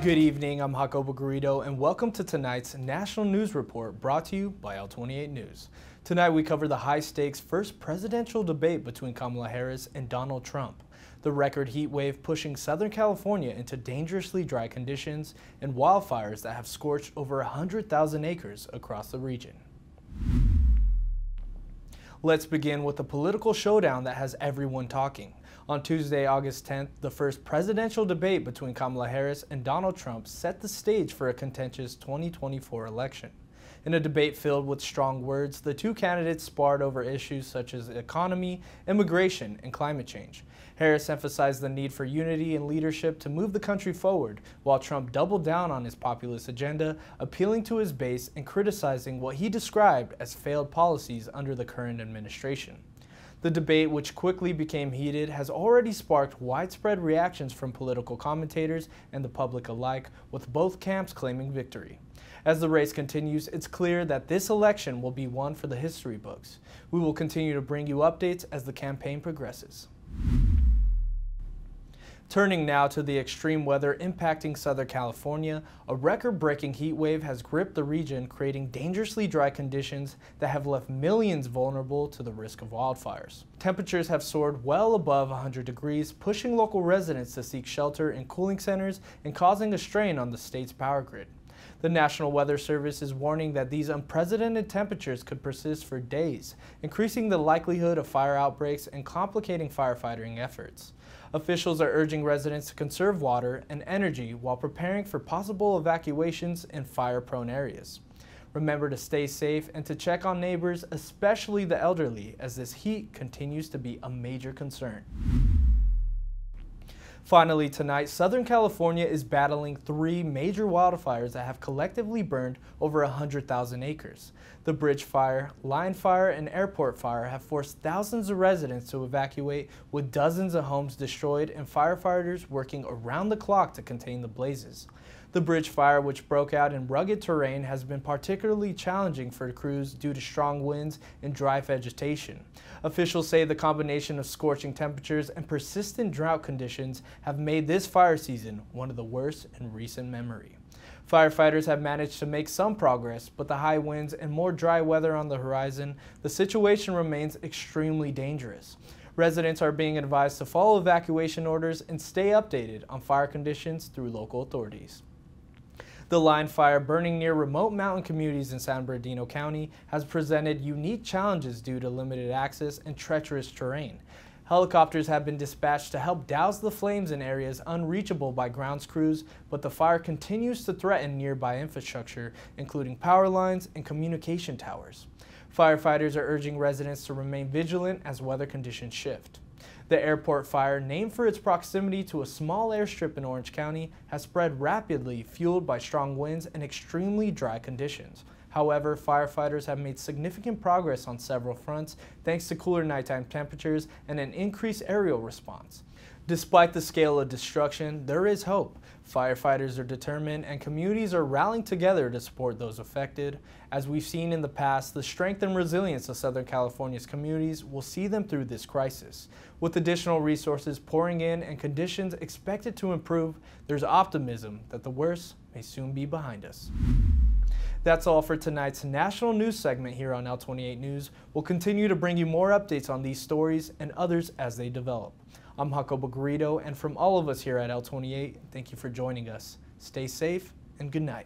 Good evening, I'm Jacobo Garrido, and welcome to tonight's National News Report brought to you by L28 News. Tonight we cover the high-stakes first presidential debate between Kamala Harris and Donald Trump, the record heat wave pushing Southern California into dangerously dry conditions, and wildfires that have scorched over 100,000 acres across the region. Let's begin with a political showdown that has everyone talking. On Tuesday, August 10th, the first presidential debate between Kamala Harris and Donald Trump set the stage for a contentious 2024 election. In a debate filled with strong words, the two candidates sparred over issues such as economy, immigration, and climate change. Harris emphasized the need for unity and leadership to move the country forward, while Trump doubled down on his populist agenda, appealing to his base and criticizing what he described as failed policies under the current administration. The debate, which quickly became heated, has already sparked widespread reactions from political commentators and the public alike, with both camps claiming victory. As the race continues, it's clear that this election will be one for the history books. We will continue to bring you updates as the campaign progresses. Turning now to the extreme weather impacting Southern California, a record-breaking heat wave has gripped the region, creating dangerously dry conditions that have left millions vulnerable to the risk of wildfires. Temperatures have soared well above 100 degrees, pushing local residents to seek shelter in cooling centers and causing a strain on the state's power grid. The National Weather Service is warning that these unprecedented temperatures could persist for days, increasing the likelihood of fire outbreaks and complicating firefighting efforts. Officials are urging residents to conserve water and energy while preparing for possible evacuations in fire-prone areas. Remember to stay safe and to check on neighbors, especially the elderly, as this heat continues to be a major concern. Finally tonight, Southern California is battling three major wildfires that have collectively burned over 100,000 acres. The Bridge Fire, Line Fire, and Airport Fire have forced thousands of residents to evacuate, with dozens of homes destroyed and firefighters working around the clock to contain the blazes. The Bridge Fire, which broke out in rugged terrain, has been particularly challenging for crews due to strong winds and dry vegetation. Officials say the combination of scorching temperatures and persistent drought conditions have made this fire season one of the worst in recent memory. Firefighters have managed to make some progress, but the high winds and more dry weather on the horizon, the situation remains extremely dangerous. Residents are being advised to follow evacuation orders and stay updated on fire conditions through local authorities. The Line Fire, burning near remote mountain communities in San Bernardino County, has presented unique challenges due to limited access and treacherous terrain. Helicopters have been dispatched to help douse the flames in areas unreachable by grounds crews, but the fire continues to threaten nearby infrastructure, including power lines and communication towers. Firefighters are urging residents to remain vigilant as weather conditions shift. The Airport Fire, named for its proximity to a small airstrip in Orange County, has spread rapidly, fueled by strong winds and extremely dry conditions. However, firefighters have made significant progress on several fronts thanks to cooler nighttime temperatures and an increased aerial response. Despite the scale of destruction, there is hope. Firefighters are determined and communities are rallying together to support those affected. As we've seen in the past, the strength and resilience of Southern California's communities will see them through this crisis. With additional resources pouring in and conditions expected to improve, there's optimism that the worst may soon be behind us. That's all for tonight's national news segment here on L28 News. We'll continue to bring you more updates on these stories and others as they develop. I'm Jacobo Garrido, and from all of us here at L28, thank you for joining us. Stay safe and good night.